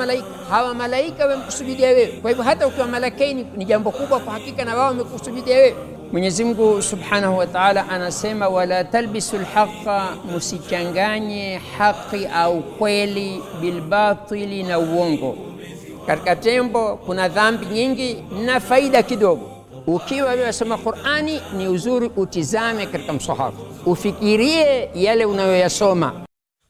malaika. Hawa malaika wamekusujudia wewe. Kwa hivyo hata ukiwa malakaini ni jambo kubwa kwa hakika, na wao wamekusujudia wewe. Mwenyezi Mungu Subhanahu wa Ta'ala anasema, wala talbisul haqqa, musichanganye haki au kweli, bilbatili, na uongo. Katika tembo kuna dhambi nyingi na faida kidogo. Ukiwa unasoma Qur'ani, ni uzuri utizame katika msahafu, ufikirie yale unayoyasoma.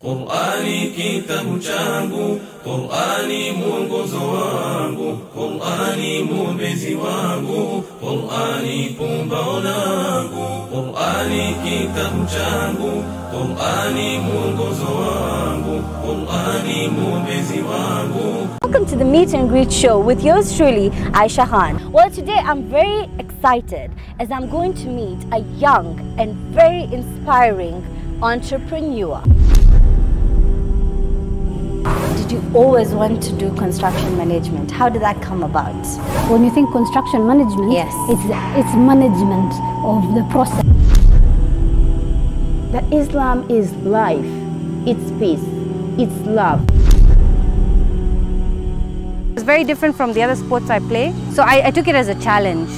Qur'ani kitabu changu, Qur'ani mwongozo wangu, Qur'ani mwombezi wangu, Qur'ani pumbao langu, Qur'ani kitabu changu, Qur'ani mwongozo wangu, Qur'ani mwombezi wangu. Welcome to the Meet and Greet show with yours truly, Aisha Khan. Well, today I'm very excited as I'm going to meet a young and very inspiring entrepreneur. Did you always want to do construction management? How did that come about? When you think construction management, yes, it's management of the process. That Islam is life, it's peace, it's love. It's very different from the other sports I play, so I took it as a challenge.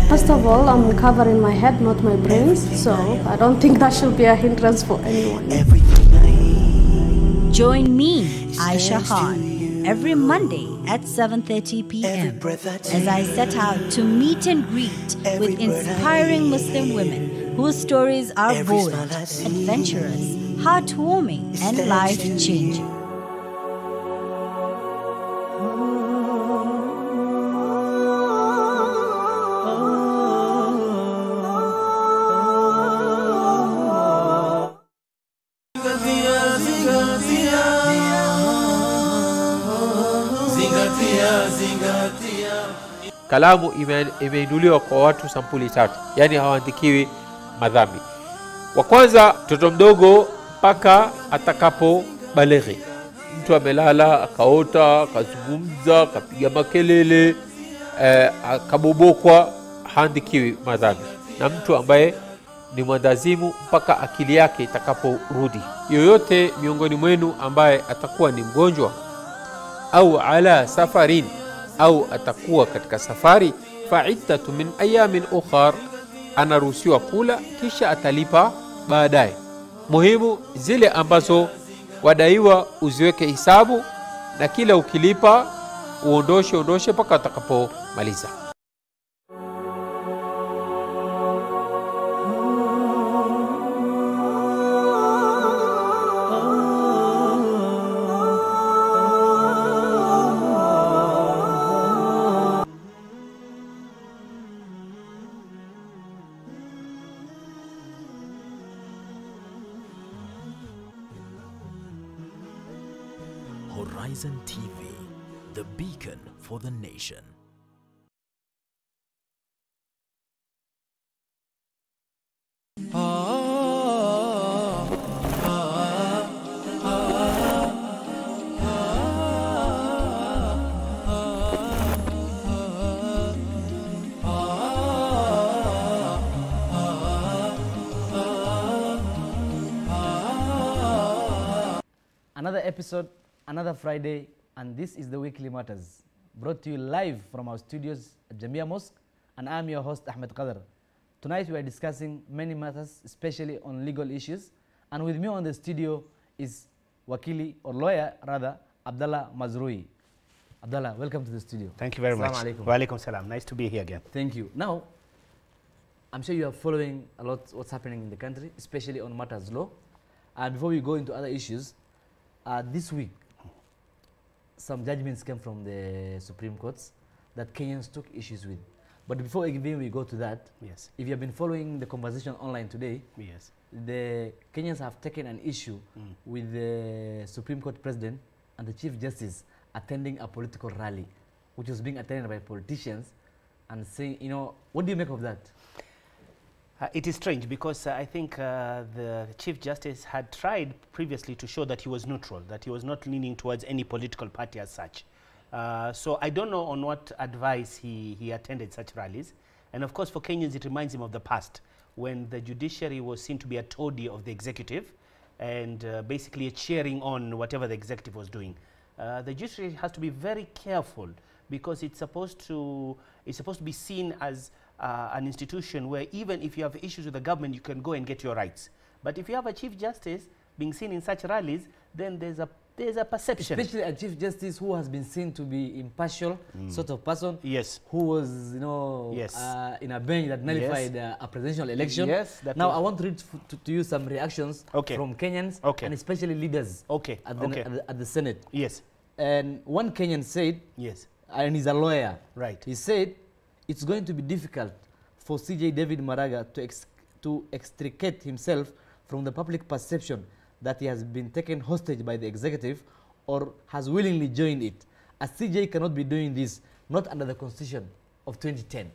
First of all, I'm recovering my head, not my brains, so I don't think that should be a hindrance for anyone. Join me, Aisha Khan, every Monday at 7:30 p.m. as I set out to meet and greet with inspiring Muslim women whose stories are bold, adventurous, heartwarming, and life-changing. Kalamu imeinuliwa kwa watu sampuli tatu, yani hawaandikiwi madhambi. Wa kwanza, mtoto mdogo mpaka atakapo balighi. Mtu amelala, akaota, akazungumza, akapiga makelele, akabobokwa, haandikiwi madhambi. Na mtu ambaye ni mwandazimu mpaka akili yake itakaporudi. Yoyote miongoni mwenu ambaye atakuwa ni mgonjwa au ala safarin, au atakuwa katika safari, fa'iddatu min ayamin ukhar, anaruhusiwa kula kisha atalipa baadaye. Muhimu zile ambazo wadaiwa uziweke hisabu, na kila ukilipa uondoshe mpaka atakapomaliza. Horizon TV, the beacon for the nation. Another episode, another Friday, and this is the Weekly Matters, brought to you live from our studios at Jamia Mosque, and I'm your host Ahmed Kadar. Tonight we are discussing many matters, especially on legal issues, and with me on the studio is Wakili, or Lawyer rather, Abdallah Masrui. Abdallah, welcome to the studio. Thank you very much. Alaikum. Wa alaikum salam. Nice to be here again. Thank you. Now, I'm sure you are following a lot what's happening in the country, especially on matters law. And before we go into other issues, this week, some judgments came from the Supreme Courts that Kenyans took issues with. But before even we go to that, yes, if you have been following the conversation online today, yes, the Kenyans have taken an issue with the Supreme Court President and the Chief Justice attending a political rally, which was being attended by politicians, and saying, you know, what do you make of that? It is strange because I think the Chief Justice had tried previously to show that he was neutral, that he was not leaning towards any political party as such. So I don't know on what advice he attended such rallies. And of course for Kenyans it reminds him of the past when the judiciary was seen to be a toady of the executive and basically cheering on whatever the executive was doing. The judiciary has to be very careful because it's supposed to be seen as an institution where even if you have issues with the government, you can go and get your rights. But if you have a Chief Justice being seen in such rallies, then there's a perception. Especially a Chief Justice who has been seen to be impartial sort of person. Yes. Who was, in a bench that nullified a presidential election. Yes. Now I want to read to you some reactions from Kenyans and especially leaders at the Senate. Yes. And one Kenyan said, yes, and he's a lawyer. Right. He said, it's going to be difficult for CJ David Maraga to extricate himself from the public perception that he has been taken hostage by the executive or has willingly joined it. As CJ cannot be doing this, not under the Constitution of 2010.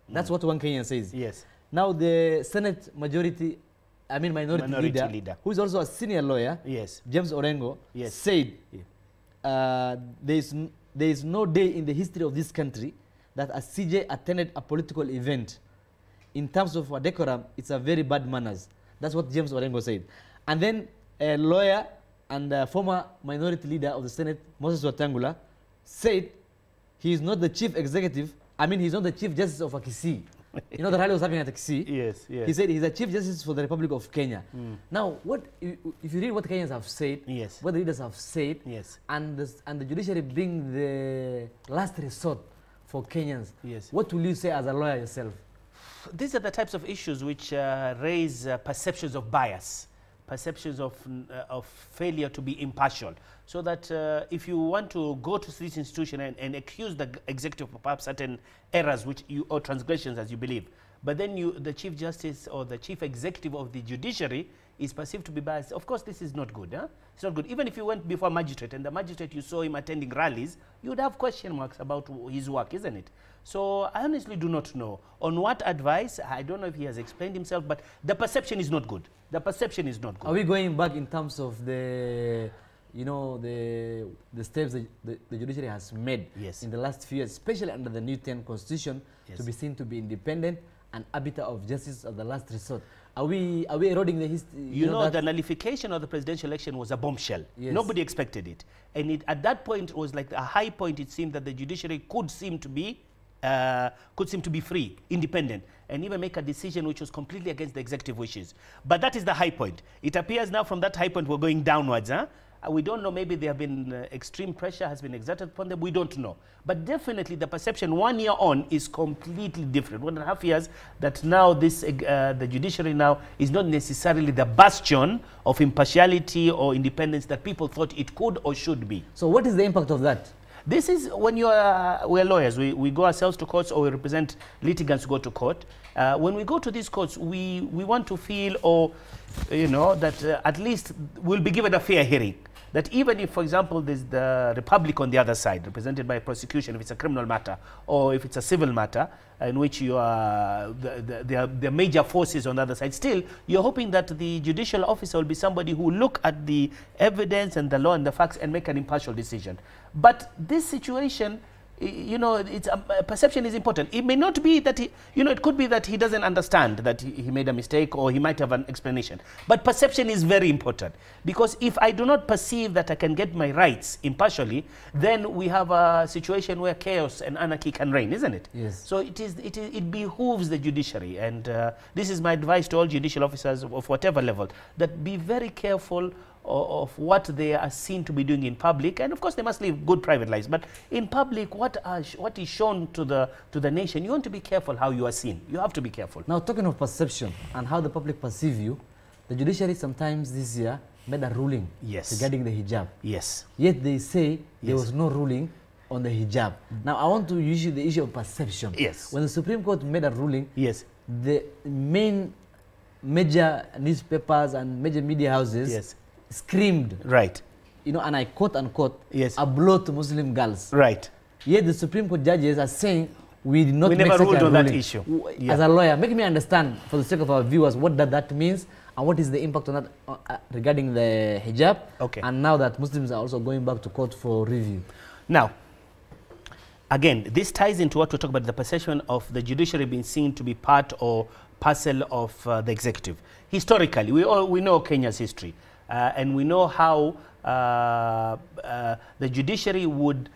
That's what one Kenyan says. Yes. Now the Senate minority leader, who is also a senior lawyer, yes, James Orengo, said, there is no day in the history of this country that a CJ attended a political event. In terms of a decorum, it's a very bad manners. That's what James Orengo said. And then a lawyer and former minority leader of the Senate, Moses Wetangula, said he is not the chief executive, he's not the chief justice of a Kisii. You know the rally was happening at Kisii? Yes, yes. He said he's a chief justice for the Republic of Kenya. Now, if you read what Kenyans have said, yes, what the leaders have said, yes, and the judiciary being the last resort for Kenyans, yes, what will you say as a lawyer yourself? These are the types of issues which raise perceptions of bias, perceptions of failure to be impartial. So that if you want to go to this institution and accuse the executive of perhaps certain errors or transgressions as you believe, but then the Chief Justice or the Chief Executive of the judiciary is perceived to be biased, of course this is not good. Huh? It's not good. Even if you went before a magistrate and the magistrate you saw him attending rallies, you would have question marks about his work, isn't it? So I honestly do not know on what advice. I don't know if he has explained himself, but the perception is not good. The perception is not good. Are we going back in terms of the steps the judiciary has made in the last few years, especially under the new 10 constitution, to be seen to be independent and arbiter of justice of the last resort? Are we eroding the history? You know the nullification of the presidential election was a bombshell. Yes. Nobody expected it. And at that point, it was like a high point. It seemed that the judiciary could seem to be free, independent, and even make a decision which was completely against the executive wishes. But that is the high point. It appears now from that high point we're going downwards. Huh? We don't know, maybe there have been extreme pressure has been exerted upon them, we don't know. But definitely the perception 1 year on is completely different. 1.5 years that now the judiciary now is not necessarily the bastion of impartiality or independence that people thought it could or should be. So what is the impact of that? This is when we're lawyers, we go ourselves to courts or we represent litigants who go to court. When we go to these courts, we want to feel that at least we'll be given a fair hearing. That even if, for example, there's the Republic on the other side, represented by prosecution, if it's a criminal matter, or if it's a civil matter, in which you are the major forces on the other side, still, you're hoping that the judicial officer will be somebody who will look at the evidence and the law and the facts and make an impartial decision. But this situation, it's perception is important. It may not be that it could be that he doesn't understand that he made a mistake, or he might have an explanation. But perception is very important, because if I do not perceive that I can get my rights impartially, then we have a situation where chaos and anarchy can reign, isn't it? Yes. So it behooves the judiciary, and this is my advice to all judicial officers of whatever level, that be very careful of what they are seen to be doing in public, and of course they must live good private lives, but in public what is shown to the nation, you want to be careful how you are seen. You have to be careful. Now, talking of perception and how the public perceive you, the judiciary sometimes this year made a ruling regarding the hijab. Yes. Yet they say there was no ruling on the hijab. Now I want to use the issue of perception. Yes. When the Supreme Court made a ruling, the major newspapers and major media houses screamed, right, and I quote unquote, a blow to Muslim girls. Right. Yet the Supreme Court judges are saying we did not never ruled on that issue. As a lawyer, make me understand, for the sake of our viewers, what that means and what is the impact on that regarding the hijab. Okay. And now that Muslims are also going back to court for review. Now, again, this ties into what we talk about, the perception of the judiciary being seen to be part or parcel of the executive. Historically, we know Kenya's history. And we know how the judiciary would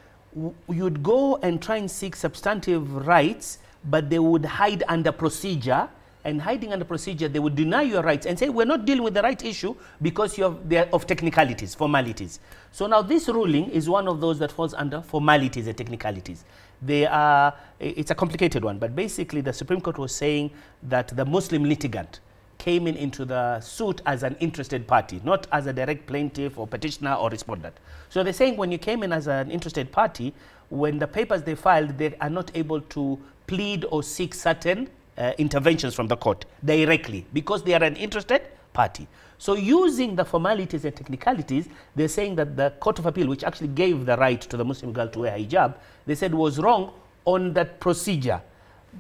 go and try and seek substantive rights, but they would hide under procedure. And hiding under procedure, they would deny your rights and say, we're not dealing with the right issue because they're of technicalities, formalities. So now this ruling is one of those that falls under formalities and technicalities. It's a complicated one, but basically the Supreme Court was saying that the Muslim litigant came into the suit as an interested party, not as a direct plaintiff or petitioner or respondent. So they're saying when you came in as an interested party, when the papers they filed, they are not able to plead or seek certain interventions from the court directly because they are an interested party. So using the formalities and technicalities, they're saying that the Court of Appeal, which actually gave the right to the Muslim girl to wear hijab, they said was wrong on that procedure.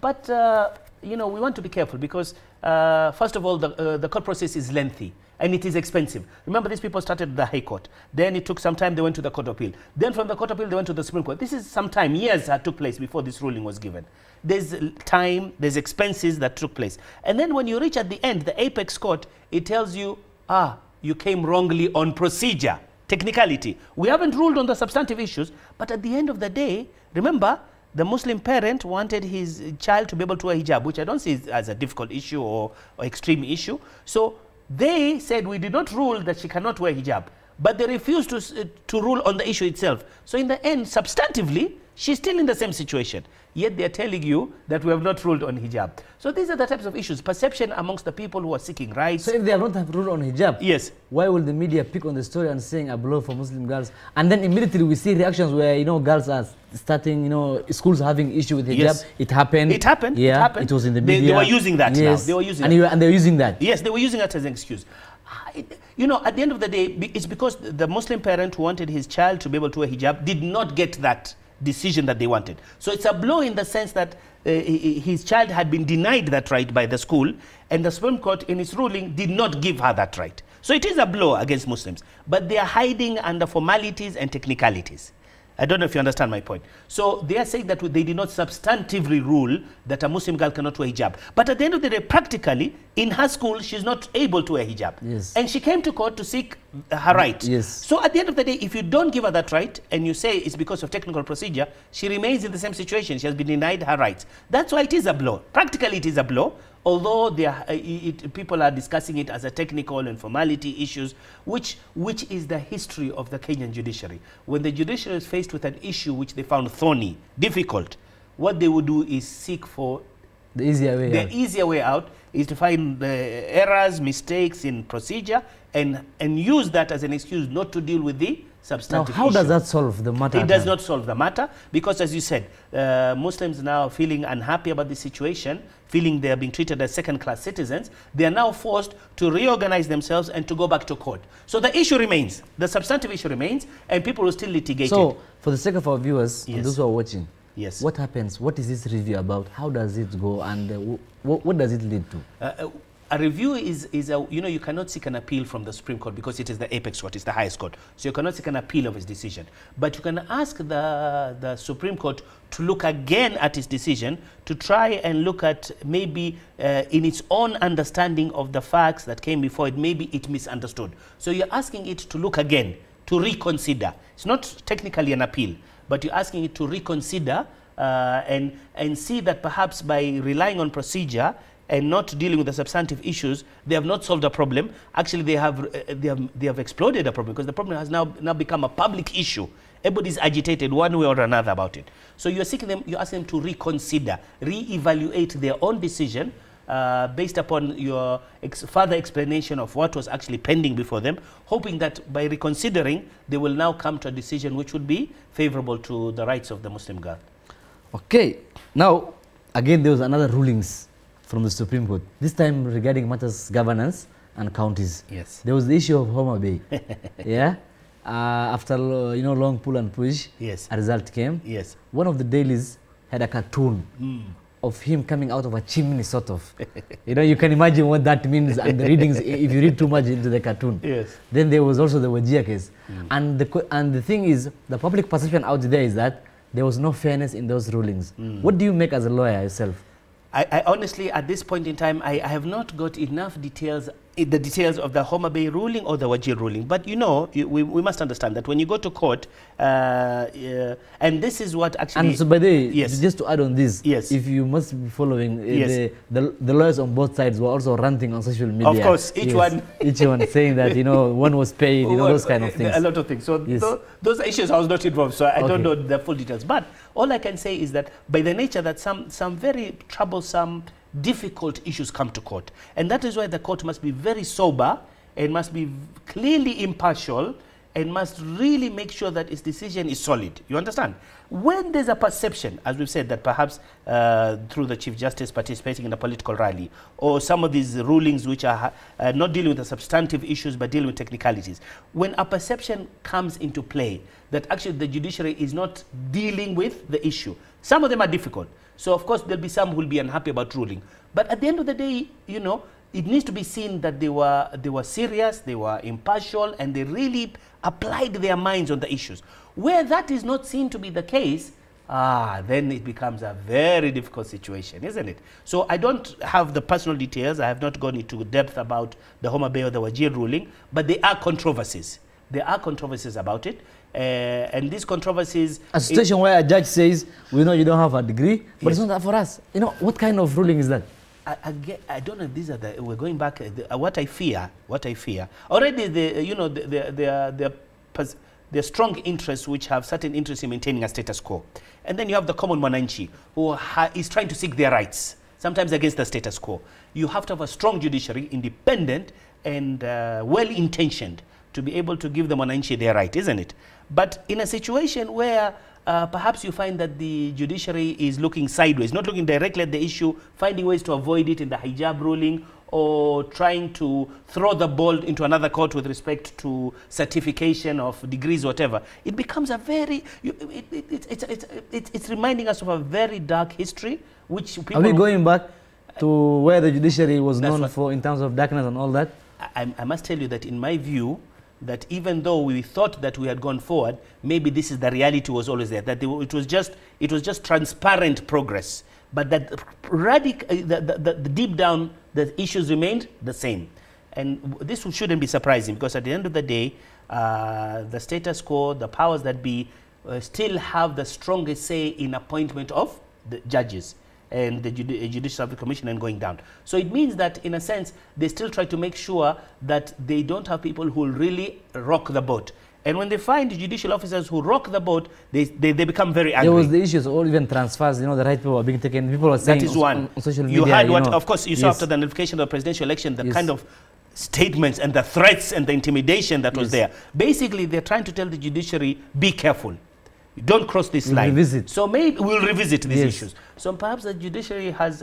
But, you know, we want to be careful because, first of all, the court process is lengthy and it is expensive. Remember, these people started the High Court. Then it took some time, they went to the Court of Appeal. Then from the Court of Appeal, they went to the Supreme Court. This is some time, years that took place before this ruling was given. There's time, there's expenses that took place. And then when you reach at the end, the apex court, it tells you, you came wrongly on procedure, technicality. We haven't ruled on the substantive issues, but at the end of the day, remember, the Muslim parent wanted his child to be able to wear hijab, which I don't see as a difficult issue or extreme issue. So they said we did not rule that she cannot wear hijab, but they refused to rule on the issue itself. So in the end, substantively, she's still in the same situation. Yet they're telling you that we have not ruled on hijab. So these are the types of issues, perception amongst the people who are seeking rights. So if they have not ruled on hijab, yes, why will the media pick on the story and saying a blow for Muslim girls? And then immediately we see reactions where, you know, girls are starting, you know, schools having issue with hijab. Yes. It happened. It happened. Yeah, it happened. It was in the media. They were using that now. They were using it. And they're using that. Yes, they were using that as an excuse. You know, at the end of the day, it's because the Muslim parent who wanted his child to be able to wear hijab did not get that decision that they wanted. So it's a blow in the sense that his child had been denied that right by the school, and the Supreme Court in its ruling did not give her that right. So it is a blow against Muslims, but they are hiding under formalities and technicalities. I don't know if you understand my point. So they are saying that they did not substantively rule that a Muslim girl cannot wear hijab. But at the end of the day, practically, in her school, she's not able to wear hijab. Yes. And she came to court to seek her right. Yes. So at the end of the day, if you don't give her that right, and you say it's because of technical procedure, she remains in the same situation. She has been denied her rights. That's why it is a blow. Practically, it is a blow. Although people are discussing it as a technical and formality issues, which is the history of the Kenyan judiciary. When the judiciary is faced with an issue which they found thorny, difficult, what they would do is seek for the easier way out. The easier way out is to find the errors, mistakes in procedure, and use that as an excuse not to deal with the substantive Now, how issue. does that solve the matter? It does not solve the matter because, as you said, Muslims now feeling unhappy about the situation, feeling they are being treated as second-class citizens, they are now forced to reorganize themselves and to go back to court. So the issue remains, the substantive issue remains, and people will still litigate it. So, for the sake of our viewers and those who are watching, yes, what happens? What is this review about? How does it go? And what does it lead to? A review is you know, you cannot seek an appeal from the Supreme Court because it is the apex court, it's the highest court. So you cannot seek an appeal of his decision. But you can ask the Supreme Court to look again at his decision, to try and look at maybe in its own understanding of the facts that came before it, maybe it misunderstood. So you're asking it to look again, to reconsider. It's not technically an appeal, but you're asking it to reconsider and see that perhaps by relying on procedure and not dealing with the substantive issues, they have not solved a problem. Actually, they have exploded a problem because the problem has now become a public issue. Everybody's agitated one way or another about it. So you're asking them to reconsider, re-evaluate their own decision based upon your further explanation of what was actually pending before them, hoping that by reconsidering, they will now come to a decision which would be favorable to the rights of the Muslim girl. Okay. Now, again, there was another rulings from the Supreme Court, this time regarding matters governance and counties. Yes. There was the issue of Homa Bay. Yeah. After long pull and push, yes, a result came. Yes. One of the dailies had a cartoon of him coming out of a chimney, sort of. You can imagine what that means and the readings if you read too much into the cartoon. Yes. Then there was also the Wajir case. And the thing is, the public perception out there is that there was no fairness in those rulings. What do you make as a lawyer yourself? I honestly, at this point in time, I have not got enough details the details of the Homa Bay ruling or the Wajir ruling. But you know, we must understand that when you go to court, and this is what actually... And so by the way, yes, just to add on this, yes, if you must be following, yes, the lawyers on both sides were also ranting on social media. Of course, each one saying that, you know, one was paid, you know, those kind of things. A lot of things. So yes, those issues I was not involved, so I don't know the full details. But all I can say is that by the nature that some very troublesome, difficult issues come to court, and that is why the court must be very sober and must be clearly impartial and must really make sure that its decision is solid. You understand? When there's a perception, as we've said, that perhaps through the Chief Justice participating in a political rally, or some of these rulings which are not dealing with the substantive issues but dealing with technicalities, when a perception comes into play that actually the judiciary is not dealing with the issue, some of them are difficult. So of course there'll be some who will be unhappy about ruling. But at the end of the day, you know, it needs to be seen that they were serious, they were impartial, and they really applied their minds on the issues. Where that is not seen to be the case, then it becomes a very difficult situation, isn't it? So I don't have the personal details. I have not gone into depth about the Homa Bay or the Wajir ruling, but there are controversies. There are controversies about it. And these controversies... A situation where a judge says, we know you don't have a degree, but it's not that for us. You know, what kind of ruling is that? I don't know if these are the... We're going back... what I fear... Already, there are strong interests which have certain interests in maintaining a status quo. And then you have the common Mwananchi who is trying to seek their rights, sometimes against the status quo. You have to have a strong judiciary, independent and well-intentioned, to be able to give the Mwananchi their right, isn't it? But in a situation where perhaps you find that the judiciary is looking sideways, not looking directly at the issue, finding ways to avoid it in the hijab ruling, or trying to throw the ball into another court with respect to certification of degrees, whatever, it becomes a very... It's reminding us of a very dark history, which people... Are we going back to where the judiciary was known for in terms of darkness and all that? I must tell you that in my view, that even though we thought that we had gone forward, maybe this is the reality was always there, that it was just transparent progress, but that the deep down the issues remained the same. And this shouldn't be surprising, because at the end of the day, the status quo, the powers that be, still have the strongest say in appointment of the judges and the Judicial Service Commission and going down. So it means that, in a sense, they still try to make sure that they don't have people who will really rock the boat. And when they find judicial officers who rock the boat, they become very angry. There was the issues, or even transfers, you know, the right people are being taken. People are saying that is one. On social media. You had what, of course, you saw after the nullification of the presidential election, the kind of statements and the threats and the intimidation that was there. Basically, they're trying to tell the judiciary, be careful. Don't cross this line. Revisit. So maybe we'll revisit these issues. So perhaps the judiciary has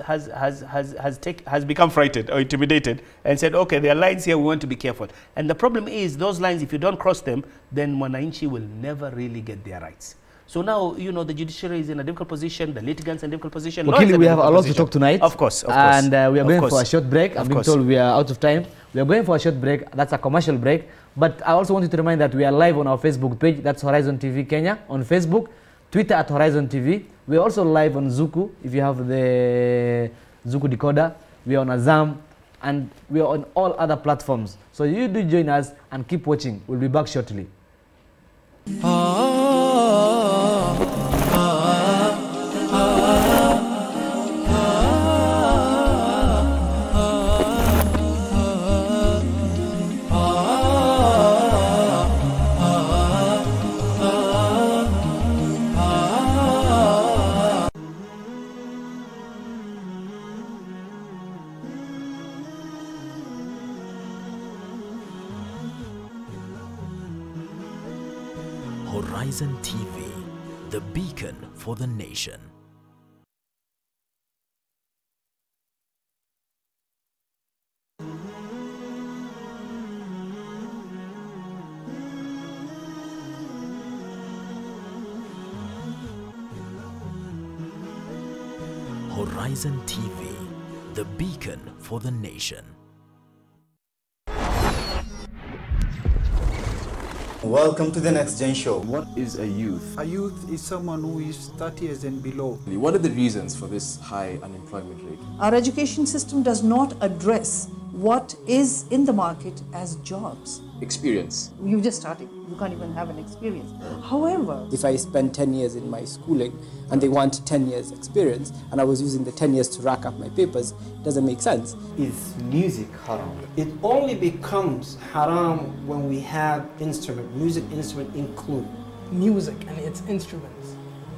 become frightened or intimidated and said, okay, there are lines here, we want to be careful. And the problem is, those lines, if you don't cross them, then Mwananchi will never really get their rights. So now, you know, the judiciary is in a difficult position, the litigants in a difficult position. Well, we have a lot to talk tonight. Of course. And we are going for a short break. I'm being told we are out of time. We are going for a short break. That's a commercial break. But I also wanted to remind that we are live on our Facebook page. That's Horizontv Kenya on Facebook. Twitter at Horizontv. We are also live on Zuku. If you have the Zuku decoder, we are on Azam. And we are on all other platforms. So you do join us and keep watching. We'll be back shortly. Horizon TV, the beacon for the nation. Horizon TV, the beacon for the nation. Welcome to the Next Gen Show. What is a youth? A youth is someone who is 30 years and below. What are the reasons for this high unemployment rate? Our education system does not address what is in the market as jobs. Experience. You just started. You can't even have an experience. However, if I spend 10 years in my schooling and they want 10 years experience and I was using the 10 years to rack up my papers, it doesn't make sense. Is music haram? It only becomes haram when we have music instrument included. Music and its instruments,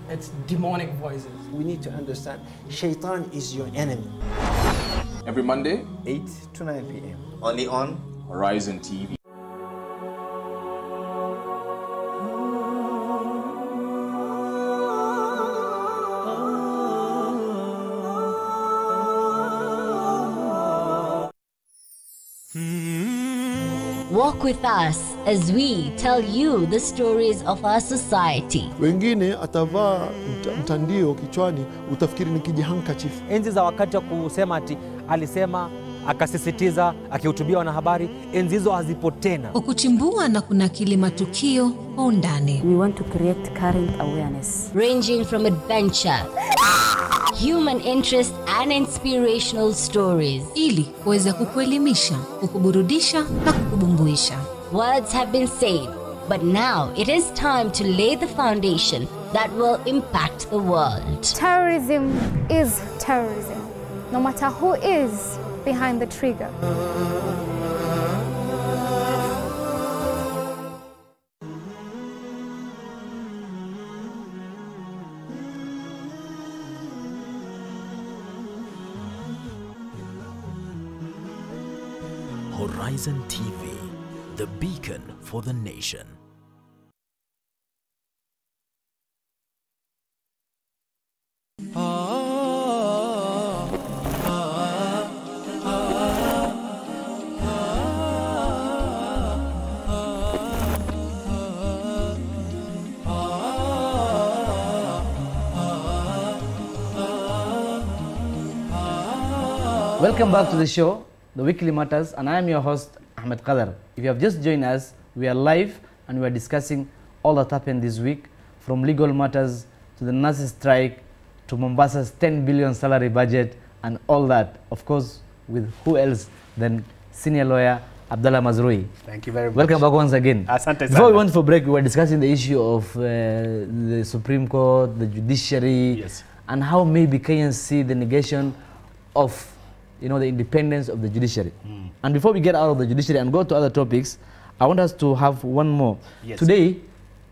its demonic voices. We need to understand Shaitan is your enemy. Every Monday, 8 to 9 p.m. Only on Horizon TV. Walk with us as we tell you the stories of our society. Wengine atavaa mtandio kichwani utafikiri ni kijihandkerchief. Enzi za wakati wa kusema ati alisema akasisitiza akihutubia wanahabari, enzi hizo hazipo tena. Kwa kuchimbua na kunakili matukio kwa undani. We want to create current awareness ranging from adventure, human interest and inspirational stories. Ili kuweza kukuelimisha, kukuburudisha na kukubumbuisha. Words have been said, but now it is time to lay the foundation that will impact the world. Terrorism is terrorism, no matter who is behind the trigger. Horizon TV, the beacon for the nation. Welcome back to the show, The Weekly Matters, and I am your host, Ahmed Kadar. If you have just joined us, we are live and we are discussing all that happened this week, from legal matters to the nurses' strike to Mombasa's 10 billion salary budget and all that. Of course, with who else than senior lawyer Abdallah Masrui. Thank you very much. Welcome back once again. Asante sana. Before we went for break, we were discussing the issue of the Supreme Court, the judiciary, yes, and how maybe Kenyans see the negation of the independence of the judiciary. And before we get out of the judiciary and go to other topics, I want us to have one more. Yes. Today,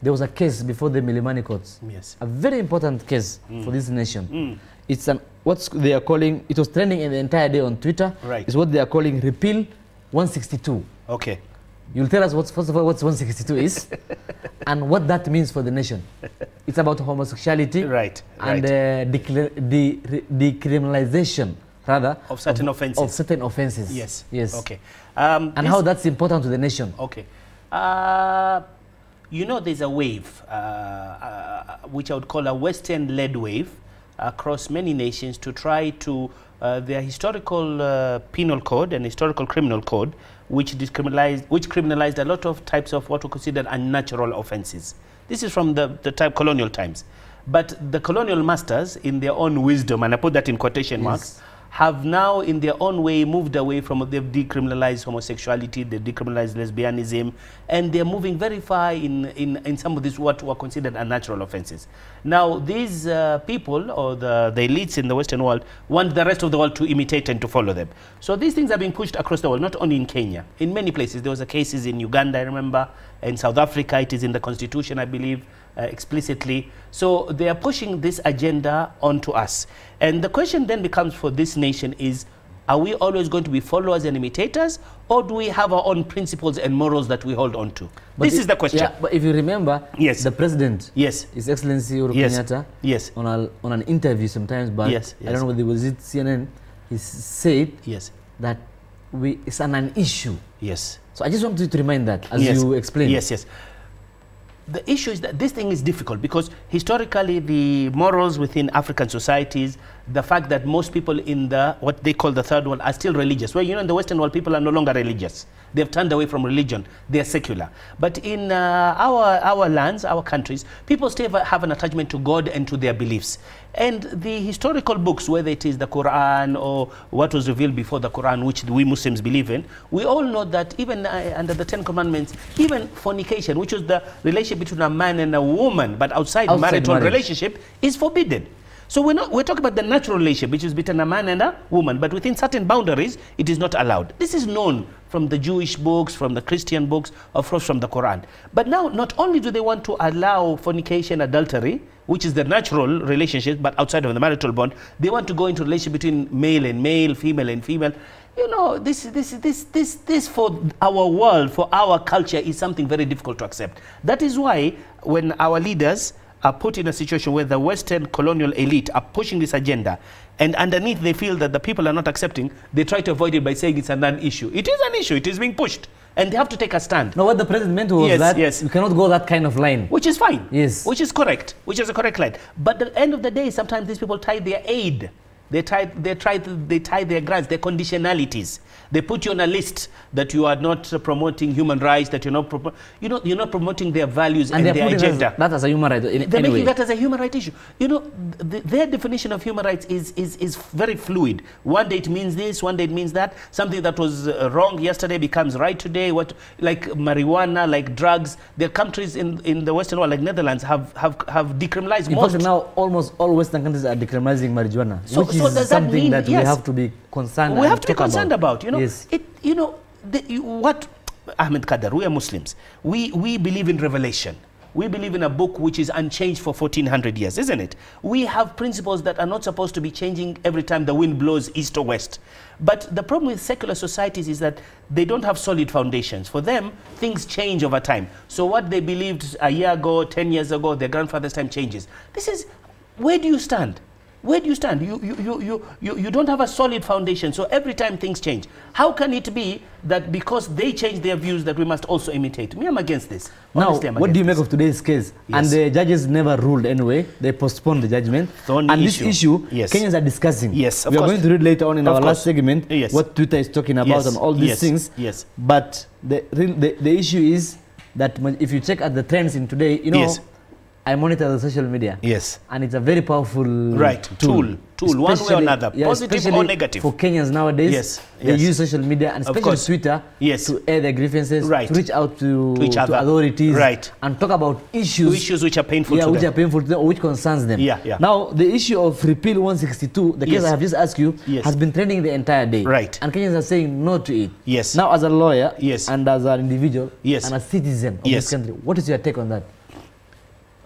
there was a case before the Milimani courts. Yes. A very important case for this nation. It's what they are calling, it was trending in the entire day on Twitter. Right. It's what they are calling Repeal 162. Okay. You'll tell us first of all what 162 is and what that means for the nation. It's about homosexuality, right, and decriminalization rather of certain offenses. Of certain offenses. Yes. Yes. Okay. And how that's important to the nation. Okay. There's a wave, which I would call a Western-led wave across many nations to try to their historical penal code and historical criminal code, which criminalized a lot of types of what we consider unnatural offenses. This is from the colonial times. But the colonial masters, in their own wisdom, and I put that in quotation marks, have now in their own way moved away from, they've decriminalized homosexuality, they've decriminalized lesbianism, and they're moving very far in some of these what were considered unnatural offenses. Now these people, or the elites in the Western world, want the rest of the world to imitate and to follow them. So these things are being pushed across the world, not only in Kenya, in many places. There was a cases in Uganda, I remember, in South Africa, it is in the constitution, I believe, explicitly. So they are pushing this agenda onto us. And the question then becomes for this nation is, are we always going to be followers and imitators, or do we have our own principles and morals that we hold on to? This is the question. Yeah, but if you remember, yes, the president, yes, His Excellency Uhuru Kenyatta, yes, on an interview sometimes back, yes, yes, I don't know whether it was it CNN, he said yes, that it's an issue. Yes. So I just want you to remind that as you explain. Yes, yes. the issue is that this thing is difficult because historically the morals within African societies, the fact that most people in what they call the third world are still religious. Well, in the Western world, people are no longer religious. They've turned away from religion. They're secular. But in our lands, our countries, people still have an attachment to God and to their beliefs. And the historical books, whether it is the Quran or what was revealed before the Quran, which we Muslims believe in, we all know that even under the 10 Commandments, even fornication, which was the relationship between a man and a woman, but outside marital relationship, is forbidden. So we're talking about the natural relationship, which is between a man and a woman, but within certain boundaries, it is not allowed. This is known from the Jewish books, from the Christian books, of course from the Quran. But now, not only do they want to allow fornication, adultery, which is the natural relationship, but outside of the marital bond, they want to go into relationship between male and male, female and female. This for our world, for our culture, is something very difficult to accept. That is why when our leaders are put in a situation where the Western colonial elite are pushing this agenda, and underneath they feel that the people are not accepting, they try to avoid it by saying it's a non-issue. It is an issue. It is being pushed. And they have to take a stand. No, what the president meant was that you cannot go that kind of line. Which is fine. Yes. Which is correct. Which is a correct line. But at the end of the day, sometimes these people tie their aid. They tie their grants, their conditionalities. They put you on a list that you are not promoting human rights, that you're not promoting their values and their agenda. That as a human right. They're making that as a human right issue. Their definition of human rights is very fluid. One day it means this, one day it means that. Something that was wrong yesterday becomes right today. Like marijuana, like drugs. There are countries in the Western world, like Netherlands, have decriminalized most. In fact, now almost all Western countries are decriminalizing marijuana, which is does that mean that we have to be concerned. We have to be concerned about. Yes. What Ahmed Kadar, we are Muslims. We believe in revelation. We believe in a book which is unchanged for 1400 years, isn't it? We have principles that are not supposed to be changing every time the wind blows east or west. But the problem with secular societies is that they don't have solid foundations. For them, things change over time. So what they believed a year ago, 10 years ago, their grandfather's time changes. Where do you stand? Where do you stand? You don't have a solid foundation, so every time things change. How can it be that because they change their views that we must also imitate? Me, I'm against this. Honestly, now, what do you make of today's case? Yes. And the judges never ruled anyway. They postponed the judgment. This issue, Kenyans are discussing. Yes, of course. We are going to read later on in our last segment what Twitter is talking about and all these things. Yes. But the issue is that if you check at the trends in today, I monitor the social media. Yes. And it's a very powerful tool, one way or another, positive or negative. For Kenyans nowadays, they use social media and especially Twitter to air their grievances, to reach out to authorities, and talk about issues which are painful to them. Which are painful to them, or which concerns them. Now, the issue of Repeal 162, the case I have just asked you, has been trending the entire day. And Kenyans are saying no to it. Now, as a lawyer and as an individual and a citizen of this country, what is your take on that?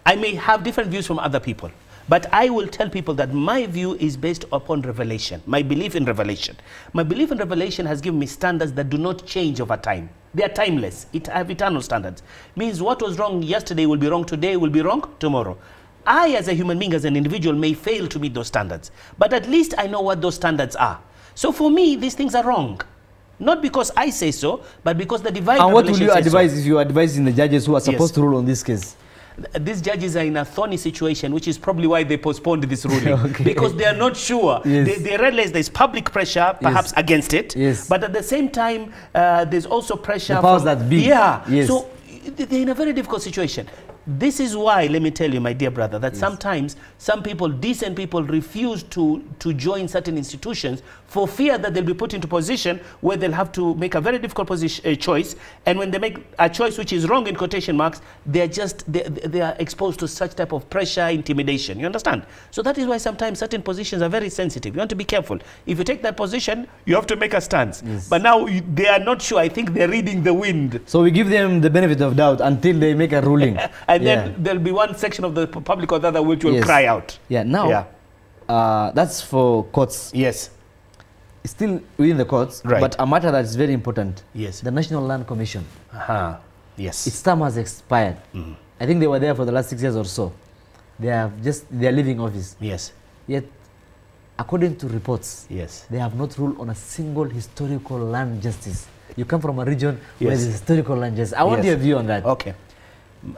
I may have different views from other people, but I will tell people that my view is based upon revelation, my belief in revelation. My belief in revelation has given me standards that do not change over time. They are timeless. It have eternal standards. Means what was wrong yesterday will be wrong today, will be wrong tomorrow. I, as a human being, as an individual, may fail to meet those standards, but at least I know what those standards are. So for me, these things are wrong. Not because I say so, but because the divine revelation says so. And what will you advise if you are advising the judges who are supposed to rule on this case? These judges are in a thorny situation, which is probably why they postponed this ruling. Because they are not sure. They realize there's public pressure, perhaps against it. But at the same time, there's also pressure. The powers that be. So they're in a very difficult situation. This is why, let me tell you, my dear brother, that sometimes some people, decent people, refuse to join certain institutions for fear that they'll be put into position where they'll have to make a very difficult choice. And when they make a choice which is wrong in quotation marks, they are exposed to such type of pressure, intimidation. You understand? So that is why sometimes certain positions are very sensitive. You want to be careful. If you take that position, you have to make a stance. But now they are not sure. I think they're reading the wind. So we give them the benefit of doubt until they make a ruling. And then there'll be one section of the public or the other which will cry out. Now, that's for courts. It's still within the courts, but a matter that is very important. The National Land Commission. Its term has expired. I think they were there for the last 6 years or so. They are leaving office. Yet, according to reports, they have not ruled on a single historical land justice. You come from a region where there's historical land justice. I want your view on that. Okay.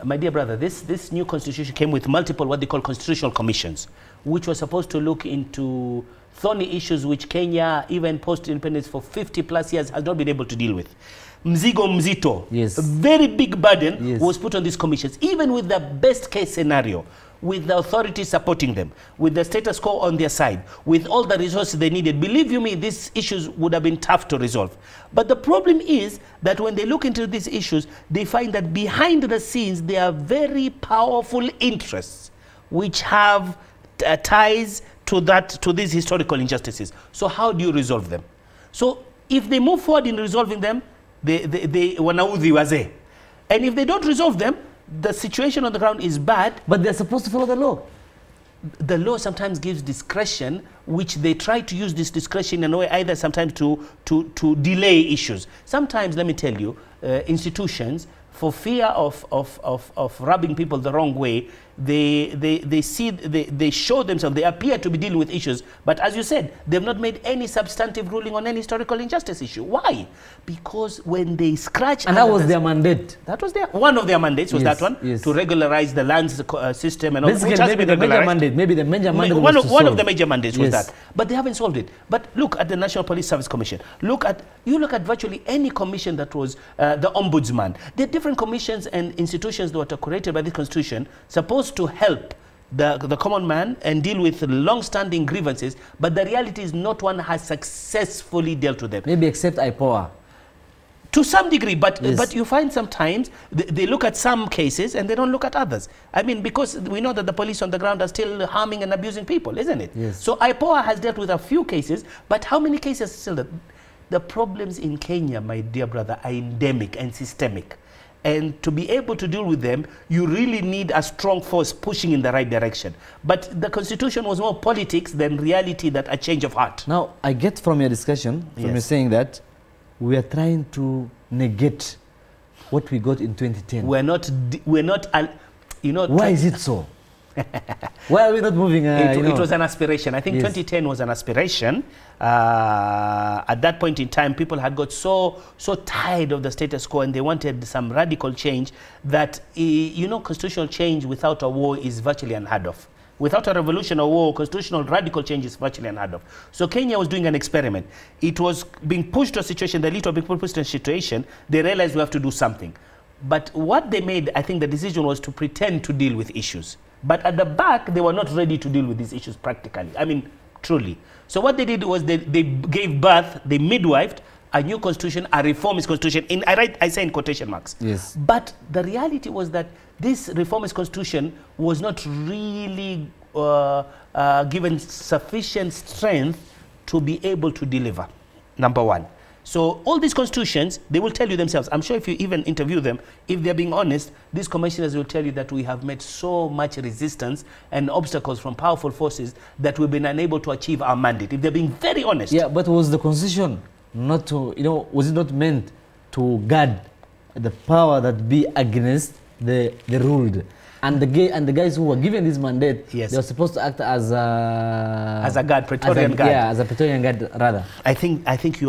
My dear brother, this new constitution came with multiple what they call constitutional commissions, which were supposed to look into thorny issues which Kenya, even post-independence for 50 plus years, has not been able to deal with. Mzigo mzito, a very big burden was put on these commissions, even with the best case scenario, with the authorities supporting them, with the status quo on their side, with all the resources they needed. Believe you me, these issues would have been tough to resolve. But the problem is that when they look into these issues, they find that behind the scenes, there are very powerful interests which have ties to these historical injustices. So how do you resolve them? So if they move forward in resolving them, they wanaudhi wazee. And if they don't resolve them, the situation on the ground is bad. But they're supposed to follow the law. The law sometimes gives discretion, which they try to use this discretion in a way either sometimes to delay issues. Sometimes, let me tell you, institutions, for fear of rubbing people the wrong way, they show themselves, they appear to be dealing with issues, but as you said, they've not made any substantive ruling on any historical injustice issue. Why? Because when they scratch... And that was their mandate. That was one of their mandates, was that one, to regularize the land system and all. Basically, maybe the major mandate was one of the major mandates was that. But they haven't solved it. But look at the National Police Service Commission. You look at virtually any commission that was the Ombudsman. There are different commissions and institutions that were created by this constitution, supposed to help the common man and deal with long-standing grievances, but the reality is not one has successfully dealt with them. Maybe except IPOA. To some degree, but you find sometimes they look at some cases and they don't look at others. I mean, because we know that the police on the ground are still harming and abusing people, isn't it? Yes. So IPOA has dealt with a few cases, but how many cases still? The problems in Kenya, my dear brother, are endemic and systemic. And to be able to deal with them, you really need a strong force pushing in the right direction. But the constitution was more politics than reality, that a change of heart. Now, I get from your discussion, from you saying that we are trying to negate what we got in 2010. We're not, you know. Why is it so? Why are we not moving? It was an aspiration. I think 2010 was an aspiration. At that point in time, people had got so tired of the status quo and they wanted some radical change that, you know, constitutional change without a war is virtually unheard of. Without a revolution or war, constitutional radical change is virtually unheard of. So Kenya was doing an experiment. It was being pushed to a situation, the elite were being pushed to a situation, they realized we have to do something. But what they made, I think the decision was to pretend to deal with issues. But at the back, they were not ready to deal with these issues practically. I mean, truly. So what they did was they gave birth, they midwifed a new constitution, a reformist constitution. I say in quotation marks. Yes. But the reality was that this reformist constitution was not really given sufficient strength to be able to deliver, number one. So all these constitutions, they will tell you themselves. I'm sure if you even interview them, if they're being honest, these commissioners will tell you that we have met so much resistance and obstacles from powerful forces that we've been unable to achieve our mandate. If they're being very honest. Yeah, but was the constitution not to, you know, was it not meant to guard the power that be against the ruled? And the guys who were given this mandate, they were supposed to act as a guard, Praetorian guard. Yeah, as a Praetorian guard, rather. I think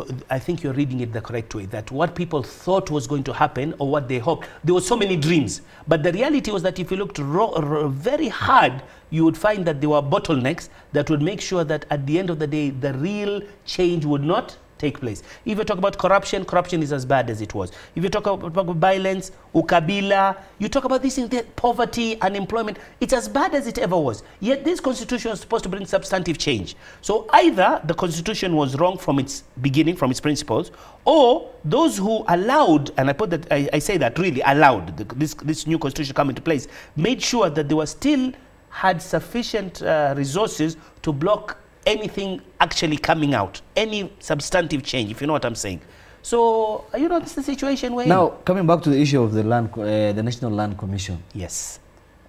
you're reading it the correct way. That what people thought was going to happen, or what they hoped, there were so many dreams. But the reality was that if you looked very hard, you would find that there were bottlenecks that would make sure that at the end of the day, the real change would not take place. If you talk about corruption, corruption is as bad as it was. If you talk about violence, ukabila, you talk about these things, poverty, unemployment, it's as bad as it ever was. Yet this constitution was supposed to bring substantive change. So either the constitution was wrong from its beginning, from its principles, or those who allowed, and I say that really allowed this new constitution come into place, made sure that they were still had sufficient resources to block anything actually coming out, any substantive change, if you know what I'm saying. So, you know, this is the situation where... Now, coming back to the issue of the land, the National Land Commission. Yes.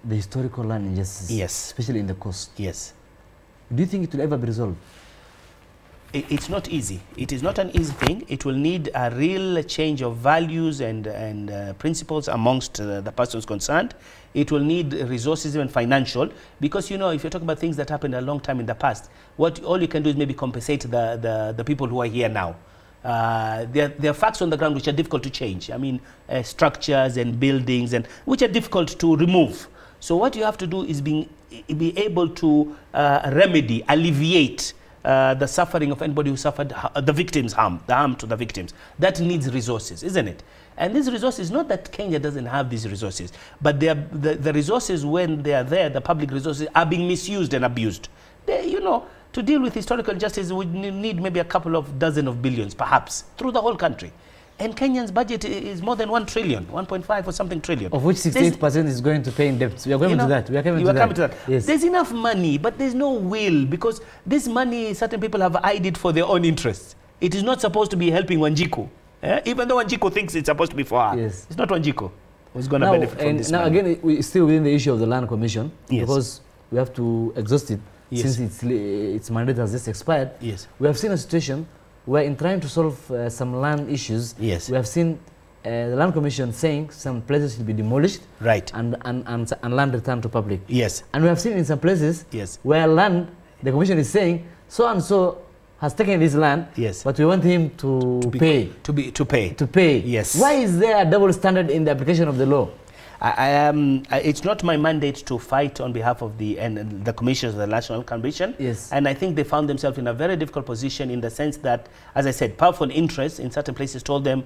The historical land injustice. Yes. Especially in the coast. Yes. Do you think it will ever be resolved? It's not easy. It is not an easy thing. It will need a real change of values and principles amongst the persons concerned. It will need resources, even financial, because, you know, if you're talking about things that happened a long time in the past, all you can do is maybe compensate the people who are here now. There are facts on the ground which are difficult to change. I mean, structures and buildings, and which are difficult to remove. So what you have to do is be able to remedy, alleviate the suffering of anybody who suffered the victims' harm, the harm to the victims. That needs resources, isn't it? And these resources, not that Kenya doesn't have these resources, but the resources, when they are there, the public resources, are being misused and abused. You know, to deal with historical justice, we need maybe a couple of dozen of billions, perhaps, through the whole country. And Kenyan's budget is more than 1 trillion, 1.5 or something trillion. Of which 68% is going to pay in debt. We are going to that. We are coming to that. Yes. There's enough money, but there's no will, because this money, certain people have eyed it for their own interests. It is not supposed to be helping Wanjiku. Even though Wanjiku thinks it's supposed to be for her. Yes. It's not Wanjiku who's going to benefit from this money. Again, we're still within the issue of the Land Commission, yes, because we have to exhaust it, yes, since its mandate has just expired. Yes. We have seen a situation where, in trying to solve some land issues, yes, we have seen the Land Commission saying some places should be demolished, right, and land returned to public. Yes. And we have seen in some places, yes, where land, the Commission is saying so and so has taken this land, yes, but we want him to pay. To pay. Yes. Why is there a double standard in the application of the law? It's not my mandate to fight on behalf of the commissions of the National Commission. Yes. And I think they found themselves in a very difficult position, in the sense that, as I said, powerful interests in certain places told them,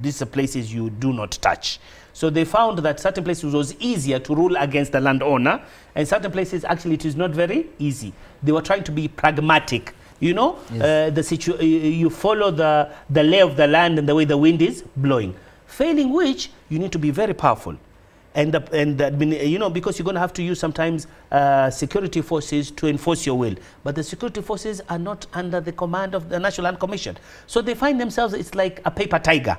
these are places you do not touch. So they found that certain places was easier to rule against the landowner, and certain places actually it is not very easy. They were trying to be pragmatic. You know, yes, you follow the lay of the land and the way the wind is blowing. Failing which, you need to be very powerful. And you know, because you're going to have to use sometimes security forces to enforce your will. But the security forces are not under the command of the National Land Commission. So they find themselves, it's like a paper tiger.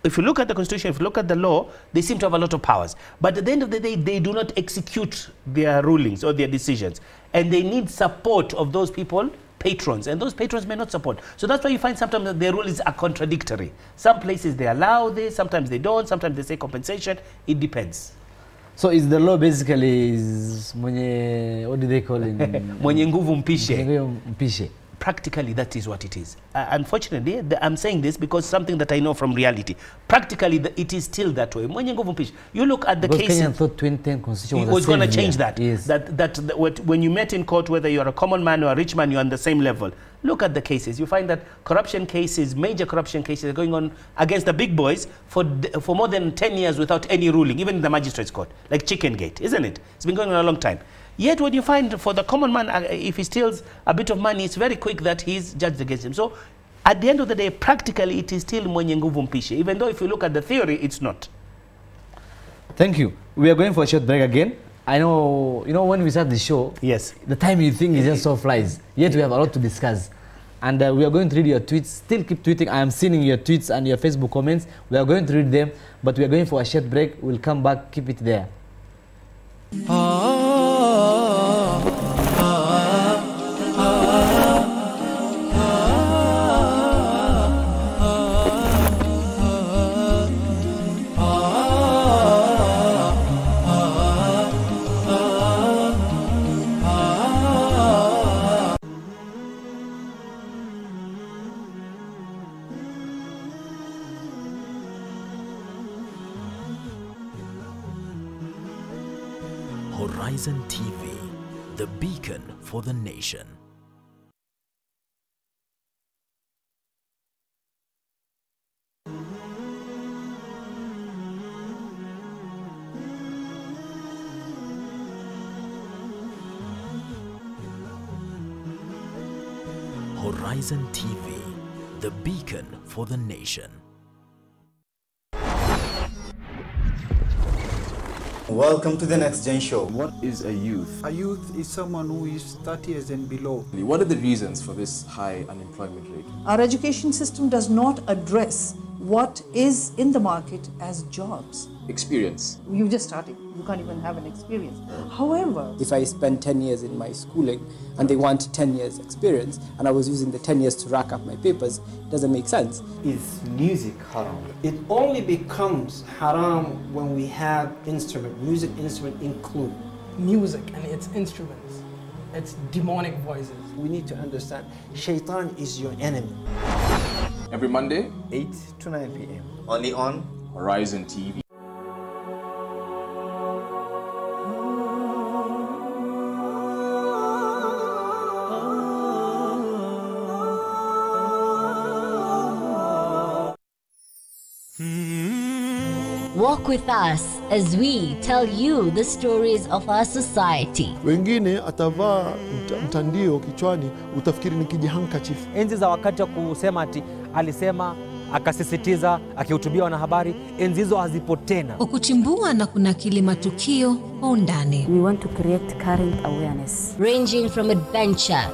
If you look at the Constitution, if you look at the law, they seem to have a lot of powers. But at the end of the day, they do not execute their rulings or their decisions. And they need support of those people, patrons, and those patrons may not support. So that's why you find sometimes that their rulings are contradictory. Some places they allow this, sometimes they don't, sometimes they say compensation. It depends. So is the law basically mwenye, what do they call it? Mwenye nguvu mpishe. Mpishe. Practically, that is what it is. Unfortunately, I'm saying this because something that I know from reality. Practically, it is still that way. You look at the cases. Kenya thought 2010 constitution was going to change that. Yes. That when you met in court, whether you're a common man or a rich man, you're on the same level. Look at the cases. You find that corruption cases, major corruption cases, are going on against the big boys for more than 10 years without any ruling, even in the magistrate's court, like Chicken Gate, isn't it? It's been going on a long time. Yet when you find for the common man, if he steals a bit of money, it's very quick that he's judged against him. So at the end of the day, practically it is still mwenye nguvu mpishe, even though if you look at the theory, it's not. Thank you. We are going for a short break again. I know, you know, when we start the show, yes, the time you think is just so flies. Yet we have a lot to discuss. And we are going to read your tweets. Still keep tweeting. I am seeing your tweets and your Facebook comments. We are going to read them, but we are going for a short break. We'll come back. Keep it there. Horizontv, the beacon for the nation. Horizontv, the beacon for the nation. Welcome to the Next Gen Show. What is a youth? A youth is someone who is 30 years and below. What are the reasons for this high unemployment rate? Our education system does not address what is in the market as jobs. Experience. You just started. You can't even have an experience. However, if I spend 10 years in my schooling and they want 10 years experience and I was using the 10 years to rack up my papers, it doesn't make sense. Is music haram? It only becomes haram when we have music instrument included. Music and its instruments, its demonic voices. We need to understand, shaitan is your enemy. Every Monday, 8 to 9 p.m. Only on Horizon TV. Walk with us as we tell you the stories of our society. Wengine atavaa mtandio kichwani, utafikiri ni kijihandkerchief. Enzi za wakati wa kusema ati alisema, akasisitiza, akihutubia wanahabari, enzi hizo hazipo tena. Kwa kuchimbua na kunakili matukio kwa undani. We want to create current awareness. Ranging from adventure,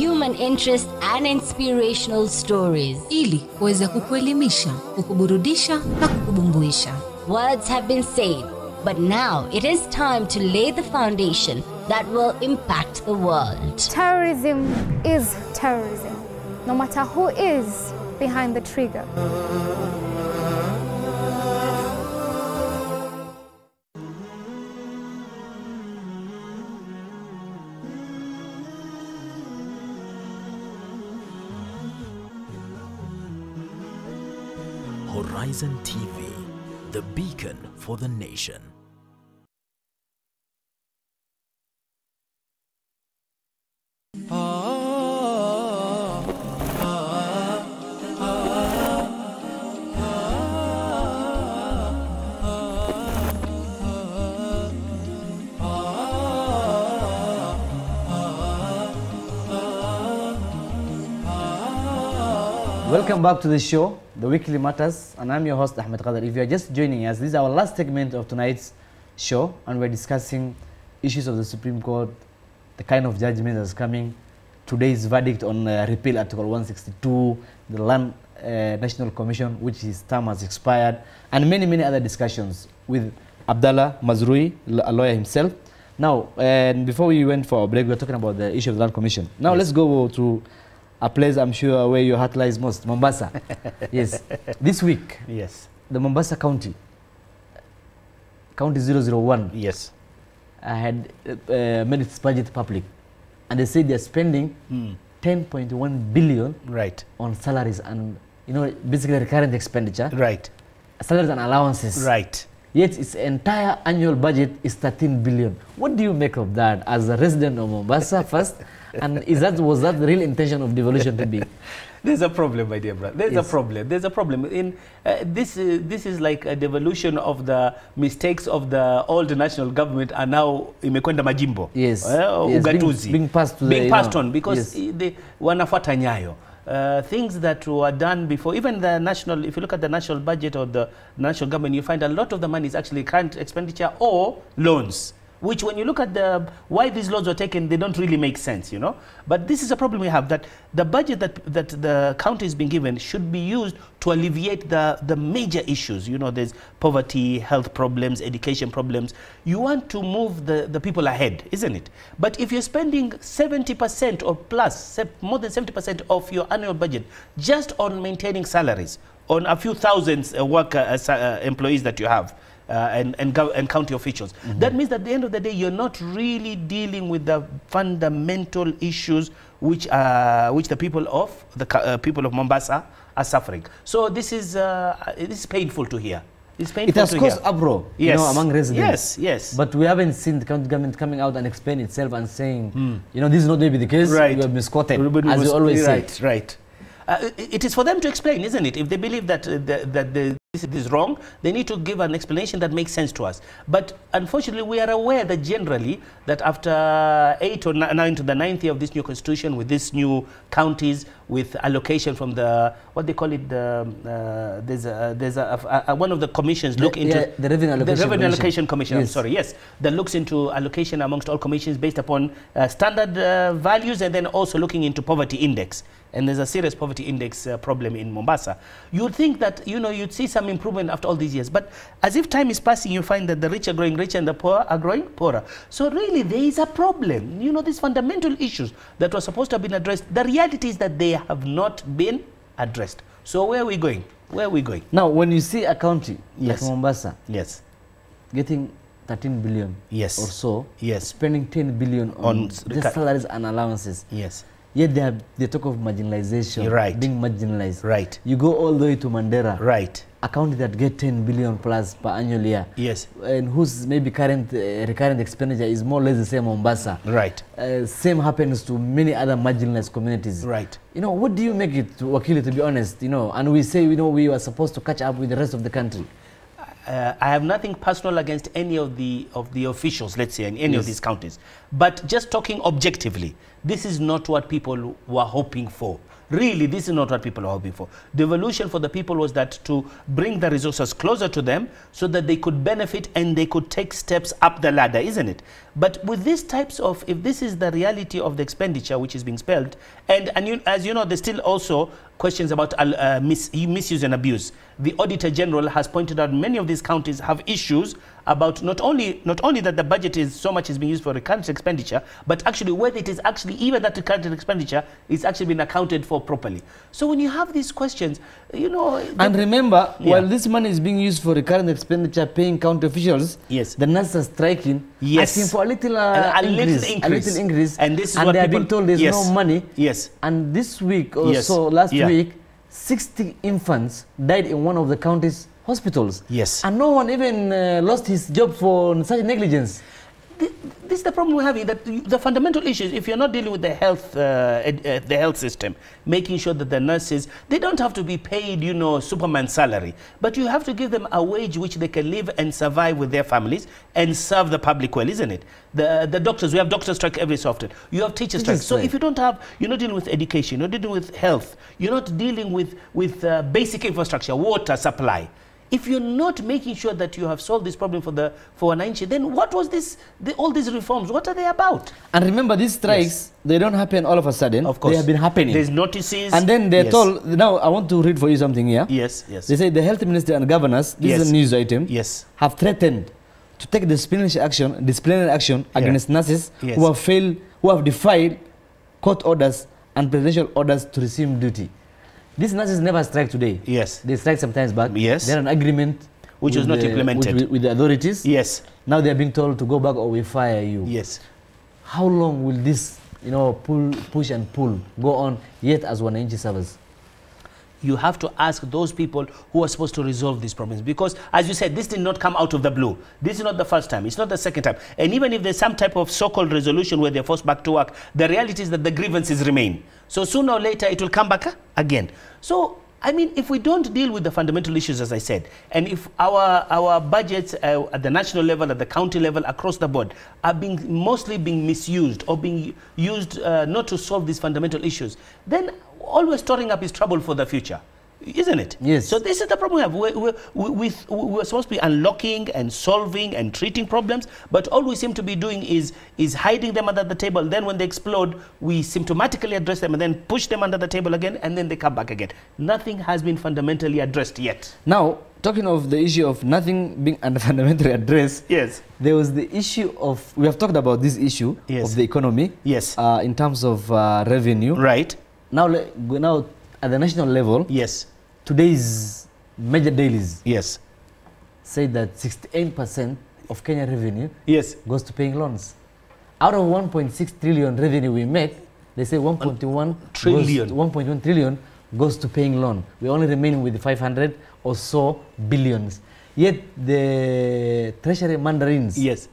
human interest and inspirational stories. Ili kuweza kukuelimisha, kukuburudisha na kukubumbuisha. Words have been said, but now it is time to lay the foundation that will impact the world. Terrorism is terrorism, no matter who is behind the trigger. Horizon TV, the beacon for the nation. Welcome back to the show, The Weekly Matters, and I'm your host, Ahmed Kadar. If you are just joining us, this is our last segment of tonight's show, and we're discussing issues of the Supreme Court, the kind of judgment that's coming, today's verdict on repeal Article 162, the Land National Commission, which his term has expired, and many, many other discussions with Abdallah Masrui, a lawyer himself. Now, and before we went for a break, we were talking about the issue of the Land Commission. Now, let's go to a place I'm sure where your heart lies most, Mombasa. Yes. This week, yes, the Mombasa County 001, yes, had made its budget public, and they said they're spending 10.1 billion on salaries and, you know, basically recurrent expenditure, salaries and allowances, yet its entire annual budget is 13 billion. What do you make of that as a resident of Mombasa first? And was that the real intention of devolution to be? There's a problem, my dear brother. There's a problem. There's a problem. In this is like a devolution of the mistakes of the old national government, and now imekwenda majimbo. Yes. Ugatuzi. Being passed to being passed on because they wanafuata nyayo. Things that were done before, even the national, if you look at the national budget or the national government, you find a lot of the money is actually current expenditure or loans, which when you look at why these loans were taken, they don't really make sense, you know. But this is a problem we have, that the budget that the county is being given should be used to alleviate the major issues. You know, there's poverty, health problems, education problems. You want to move the people ahead, isn't it? But if you're spending 70% or plus, more than 70% of your annual budget just on maintaining salaries, on a few thousands employees that you have, and county officials. That means that at the end of the day, you're not really dealing with the fundamental issues which the people of Mombasa are suffering. So this is painful to hear. It's painful. It has caused uproar, you know, among residents. Yes, yes. But we haven't seen the county government coming out and explain itself and saying, you know, this is not maybe the case. Right. You have misquoted, as you always say. Right. It is for them to explain, isn't it? If they believe that this is wrong, they need to give an explanation that makes sense to us. But unfortunately, we are aware that generally, that after 8 or 9 to the 9th year of this new constitution, with these new counties, with allocation from the, what they call it, there's one of the commissions look into the Revenue Allocation Commission. Yes. I'm sorry, yes, that looks into allocation amongst all commissions based upon standard values, and then also looking into poverty index. And there's a serious poverty index problem in Mombasa. You'd think that, you know, you'd see some improvement after all these years, but as if time is passing, you find that the rich are growing richer and the poor are growing poorer. So really, there is a problem. You know, these fundamental issues that were supposed to have been addressed, the reality is that they have not been addressed. So where are we going? Where are we going? Now, when you see a county like Yes. Mombasa, Yes, getting 13 billion Yes. or so, Yes. spending 10 billion on just salaries and allowances, yes, Yet they talk of marginalization, right, being marginalized. Right. You go all the way to Mandera. Right. A county that get 10 billion plus per annual year. Yes. And whose maybe current recurrent expenditure is more or less the same Mombasa. Right. Same happens to many other marginalized communities. Right. You know, what do you make it, Wakili, to be honest? You know, and we say, you know, we were supposed to catch up with the rest of the country. I have nothing personal against any of the officials, let's say, in any of these counties. But just talking objectively, this is not what people were hoping for. Really, this is not what people are hoping for. The evolution for the people was that to bring the resources closer to them so that they could benefit and they could take steps up the ladder, isn't it? But with these types of, if this is the reality of the expenditure which is being spelled, and as you know, there's still also questions about misuse and abuse. The Auditor General has pointed out many of these counties have issues about not only that the budget is so much is being used for recurrent expenditure, but actually whether it is actually even that recurrent expenditure is actually been accounted for properly. So when you have these questions, you know. And remember, while this money is being used for recurrent expenditure, paying county officials, yes, the nurses are striking, asking for a little increase, and this is and what they are being told there's no money. Yes. And this week or so, last week, 60 infants died in one of the county's hospitals. Yes. And no one even lost his job for such negligence. This is the problem we're having, that the fundamental issues, if you're not dealing with the health system, making sure that the nurses, they don't have to be paid, you know, Superman salary, but you have to give them a wage which they can live and survive with their families and serve the public well, isn't it? The doctors, we have doctor strike every so often. You have teacher strikes. So if you don't have, you're not dealing with education, you're not dealing with health, you're not dealing with basic infrastructure, water supply. If you're not making sure that you have solved this problem for Wananchi, then what was this? All these reforms, what are they about? And remember, these strikes, they don't happen all of a sudden. Of course. They have been happening. There's notices. And then they're told, now I want to read for you something here. Yes, yes. They say the health minister and governors, this is a news item, have threatened to take disciplinary action against nurses who have defied court orders and presidential orders to resume duty. These nurses never strike today. Yes. They strike sometimes back. Yes. They're an agreement which was not implemented with the authorities. Yes. Now they're being told to go back or we fire you. Yes. How long will this, you know, push and pull go on yet as Wananchi servers? You have to ask those people who are supposed to resolve these problems, because as you said, this did not come out of the blue. This is not the first time, it's not the second time. And even if there's some type of so-called resolution where they're forced back to work, the reality is that the grievances remain. So sooner or later it will come back again. So I mean, if we don't deal with the fundamental issues, as I said, and if our budgets at the national level, at the county level, across the board, are mostly being misused or being used not to solve these fundamental issues, then all we're storing up is trouble for the future, isn't it? Yes. So this is the problem we have. We're supposed to be unlocking and solving and treating problems, but all we seem to be doing is hiding them under the table. Then when they explode, we symptomatically address them and then push them under the table again, and then they come back again. Nothing has been fundamentally addressed yet. Now, talking of the issue of nothing being fundamentally addressed, yes, there was the issue of, we have talked about this issue of the economy, yes, in terms of revenue, right? Now at the national level, yes, today's major dailies, yes, say that 68% of Kenya revenue, yes, goes to paying loans. Out of 1.6 trillion revenue we make, they say 1.1 trillion goes to paying loan. We're only remaining with 500 or so billions. Yet the treasury mandarins, yes,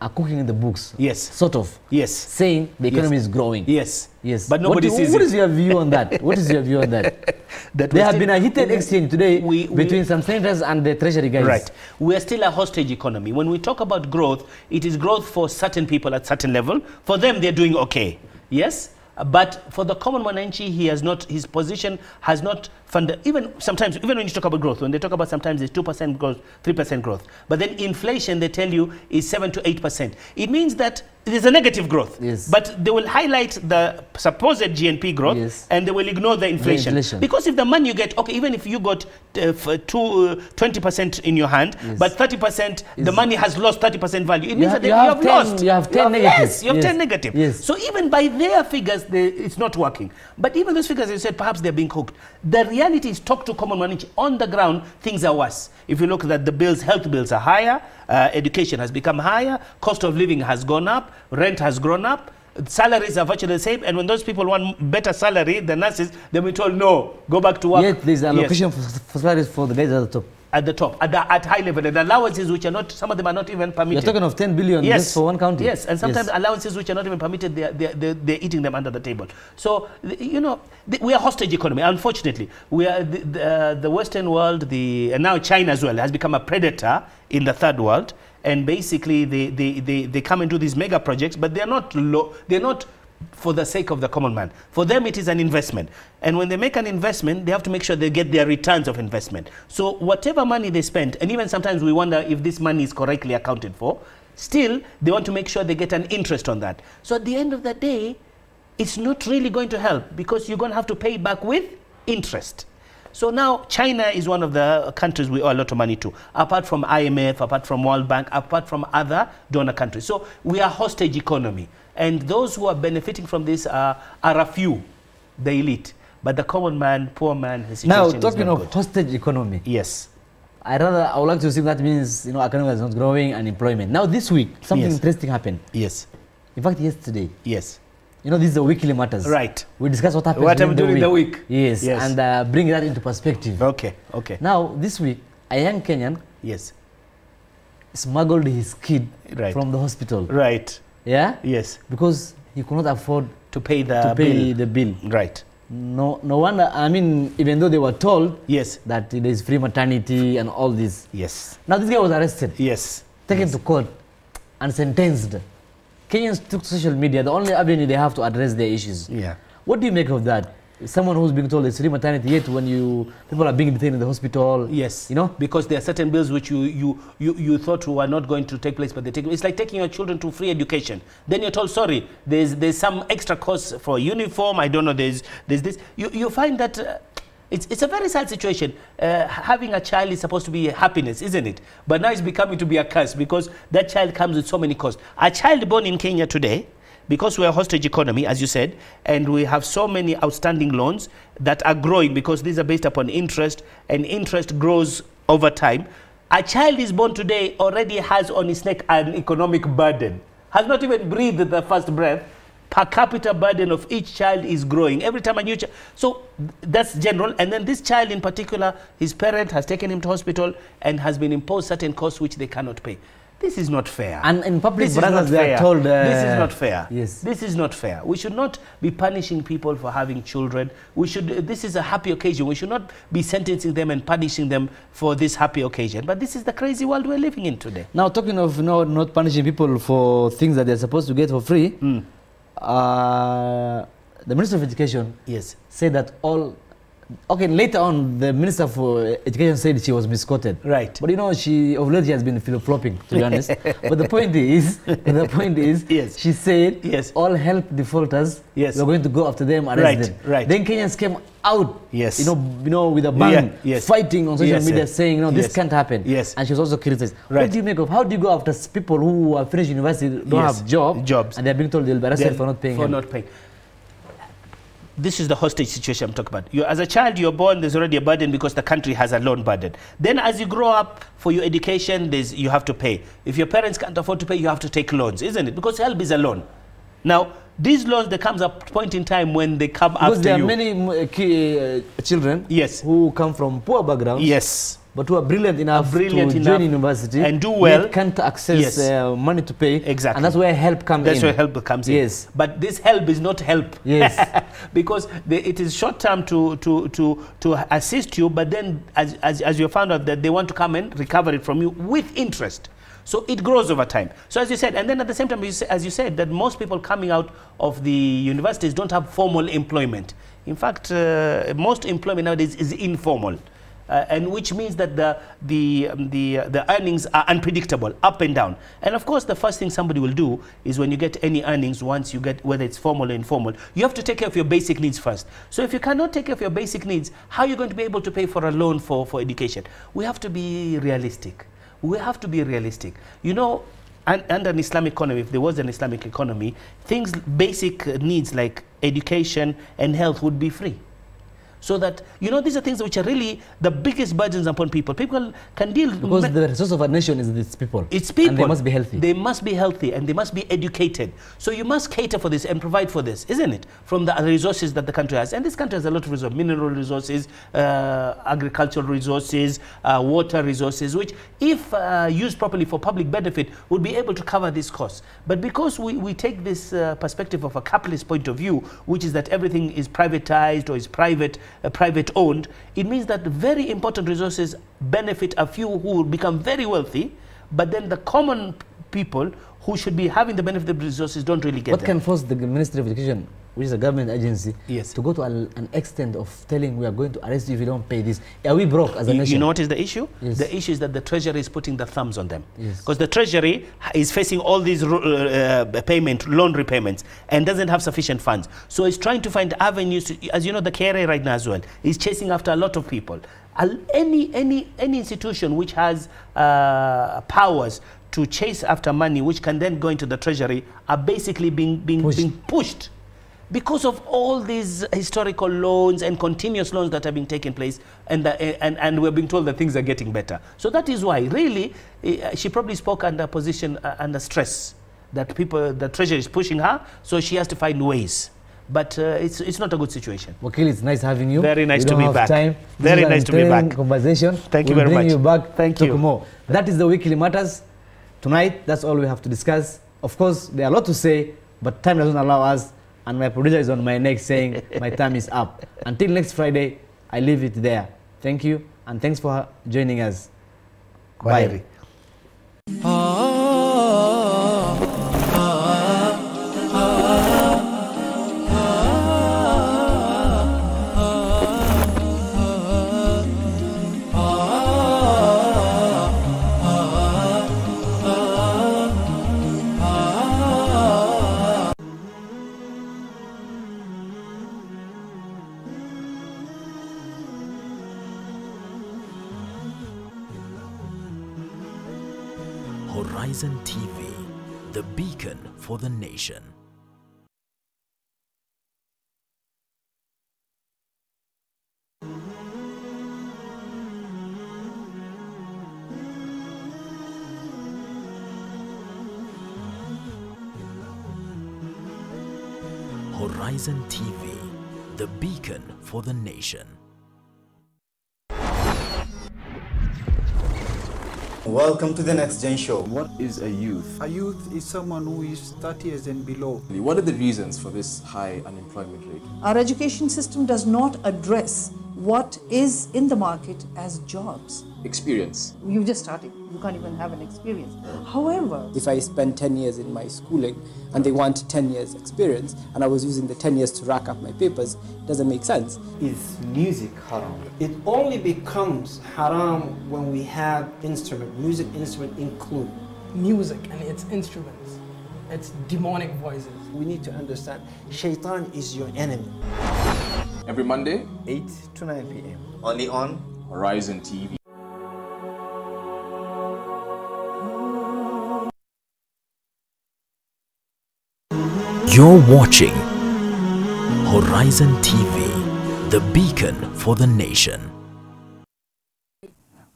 are cooking in the books, yes, sort of, yes, saying the economy is growing, yes, yes. But nobody sees it. What is your view on that? What is your view on that? There have been a heated exchange today between some senators and the treasury guys. Right. We are still a hostage economy. When we talk about growth, it is growth for certain people at certain level. For them, they're doing okay. Yes. But for the common Wananchi, he has not, his position has not funded, even sometimes, even when you talk about growth, when they talk about sometimes it's 2% growth, 3% growth, but then inflation, they tell you, is 7 to 8%. It means that there's a negative growth, yes, but they will highlight the supposed GNP growth, yes, and they will ignore the inflation. Because if the money you get, okay, even if you got 20% in your hand, yes, but 30%, the money has lost 30% value, it means that you have lost. You have 10 negative. Yes, you have 10 negative. Yes. So even by their figures, it's not working. But even those figures, you said, perhaps they're being cooked. The reality is, talk to common Wananchi. On the ground, things are worse. If you look at the bills, health bills are higher, education has become higher, cost of living has gone up, rent has grown up, salaries are virtually the same, and when those people want better salary, the nurses, they'll be told, no, go back to work. Yet there's an allocation for salaries for the guys at the top. At the top, at high level, and allowances which are not, some of them are not even permitted. You're talking of 10 billion just for one county. Yes, and sometimes allowances which are not even permitted, they're eating them under the table. So, you know, we are hostage economy, unfortunately. We are the Western world, and now China as well, has become a predator in the third world. And basically, they come and do these mega projects, but they're not for the sake of the common man. For them, it is an investment. And when they make an investment, they have to make sure they get their returns of investment. So whatever money they spend, and even sometimes we wonder if this money is correctly accounted for, still, they want to make sure they get an interest on that. So at the end of the day, it's not really going to help, because you're going to have to pay back with interest. So now China is one of the countries we owe a lot of money to, apart from IMF, apart from World Bank, apart from other donor countries. So we are hostage economy. And those who are benefiting from this are a few, the elite. But the common man, poor man, his situation now, talking of hostage economy. Yes. I would like to see that means, you know, economy is not growing and employment. Now this week, something interesting happened. Yes. In fact, yesterday. Yes. You know, this is the weekly matters. Right. We discuss what happens during the week. Yes. And bring that into perspective. Okay. Okay. Now, this week, a young Kenyan smuggled his kid from the hospital. Right. Yeah? Yes. Because he could not afford to pay the bill. Right. No wonder, I mean, even though they were told that there is free maternity and all this. Yes. Now this guy was arrested. Yes. Taken to court and sentenced. Kenyans took social media, the only avenue they have to address their issues. Yeah. What do you make of that? Someone who's being told it's free maternity, yet when people are being detained in the hospital. Yes. You know? Because there are certain bills which you thought were not going to take place, but they take. It's like taking your children to free education. Then you're told, sorry, there's some extra cost for uniform. I don't know. There's this. You find that. It's a very sad situation. Having a child is supposed to be a happiness, isn't it? But now it's becoming to be a curse, because that child comes with so many costs. A child born in Kenya today, because we're a hostage economy, as you said, and we have so many outstanding loans that are growing, because these are based upon interest, and interest grows over time. A child is born today already has on his neck an economic burden, has not even breathed the first breath. Per capita burden of each child is growing every time a new child. So that's general. And then this child in particular, his parent has taken him to hospital and has been imposed certain costs which they cannot pay. This is not fair. And in public brothers, they are told... this is not fair. Yes. This is not fair. We should not be punishing people for having children. This is a happy occasion. We should not be sentencing them and punishing them for this happy occasion. But this is the crazy world we're living in today. Now, talking of not punishing people for things that they're supposed to get for free, the Minister of Education said that later on, the Minister for Education said she was misquoted. Right. But you know, she has been flip-flopping, to be honest. But the point is, she said, all help defaulters, we're going to go after them, arrest them. Right. Then Kenyans came out, you know, with a bang, fighting on social media, saying, this can't happen. And she was also criticized. What do you make of, how do you go after people who are finished university, don't have jobs, and they're being told they'll be arrested for not paying? This is the hostage situation I'm talking about. As a child, you're born, there's already a burden because the country has a loan burden. Then as you grow up, for your education, you have to pay. If your parents can't afford to pay, you have to take loans, isn't it? Because help is a loan. Now, these loans, there comes a point in time when they come after you. Because there are many children who come from poor backgrounds. But who are brilliant enough to join university and do well, yet can't access money to pay. Exactly. And that's where help comes in. That's where help comes in. Yes. But this help is not help. Yes. Because it is short term to assist you, but then as you found out that they want to come and recover it from you with interest. So it grows over time. So as you said, and then at the same time, as you said, that most people coming out of the universities don't have formal employment. In fact, most employment nowadays is informal. And which means that the earnings are unpredictable, up and down. And of course, the first thing somebody will do is when you get any earnings, once you get, whether it's formal or informal, you have to take care of your basic needs first. So if you cannot take care of your basic needs, how are you going to be able to pay for a loan for education? We have to be realistic. We have to be realistic. You know, under an Islamic economy, if there was an Islamic economy, basic needs like education and health would be free. so that, you know, these are things which are really the biggest burdens upon people. People can deal... Because the resource of a nation is its people. It's people. And they must be healthy. They must be healthy and they must be educated. So you must cater for this and provide for this, isn't it? From the resources that the country has. And this country has a lot of resources, mineral resources, agricultural resources, water resources, which if used properly for public benefit would be able to cover these costs. But because we take this perspective of a capitalist point of view, which is that everything is privatized or is private owned, it means that very important resources benefit a few who will become very wealthy, but then the common people who should be having the benefit of the resources don't really get What them. can force the Ministry of Education, which is a government agency, yes, to go to an extent of telling we are going to arrest you if you don't pay this? Are we broke as a nation? You know what is the issue? Yes. The issue is that the Treasury is putting the thumbs on them. Yes. Because the Treasury is facing all these loan repayments and doesn't have sufficient funds. So it's trying to find avenues to, as you know, the KRA right now as well is chasing after a lot of people. Any institution which has powers to chase after money which can then go into the Treasury are basically being pushed because of all these historical loans and continuous loans that have been taking place, and we're being told that things are getting better. So that is why, really, she probably spoke under position, under stress, that the Treasury is pushing her, so she has to find ways. But it's not a good situation. Wakil, it's nice having you. Very nice to be back. Time. Very nice to be back. Conversation. Thank you very much. Bring you back. Thank you. More. That is the Weekly Matters. Tonight, that's all we have to discuss. Of course, there are a lot to say, but time doesn't allow us. And my producer is on my neck saying my time is up. Until next Friday, I leave it there. Thank you, and thanks for joining us. Bye. Horizon TV, the beacon for the nation. Horizon TV, the beacon for the nation. Welcome to the Next Gen Show. What is a youth? A youth is someone who is 30 years and below. What are the reasons for this high unemployment rate? Our education system does not address what is in the market as jobs. Experience. You just started. You can't even have an experience. However, if I spend 10 years in my schooling and they want 10 years experience and I was using the 10 years to rack up my papers, it doesn't make sense. Is music haram? It only becomes haram when we have music instrument include. Music and its instruments, its demonic voices. We need to understand, Shaitan is your enemy. Every Monday, 8 to 9 p.m. Only on Horizon TV. You're watching Horizon TV, the beacon for the nation.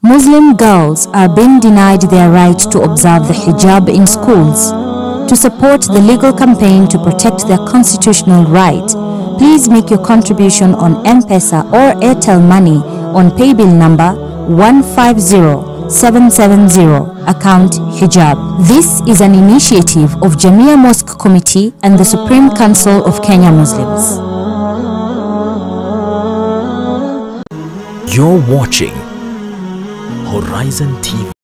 Muslim girls are being denied their right to observe the hijab in schools. To support the legal campaign to protect their constitutional right, please make your contribution on M-Pesa or Airtel Money on paybill number 150770, account hijab. This is an initiative of Jamia Mosque Committee and the Supreme Council of Kenya Muslims. You're watching Horizon TV.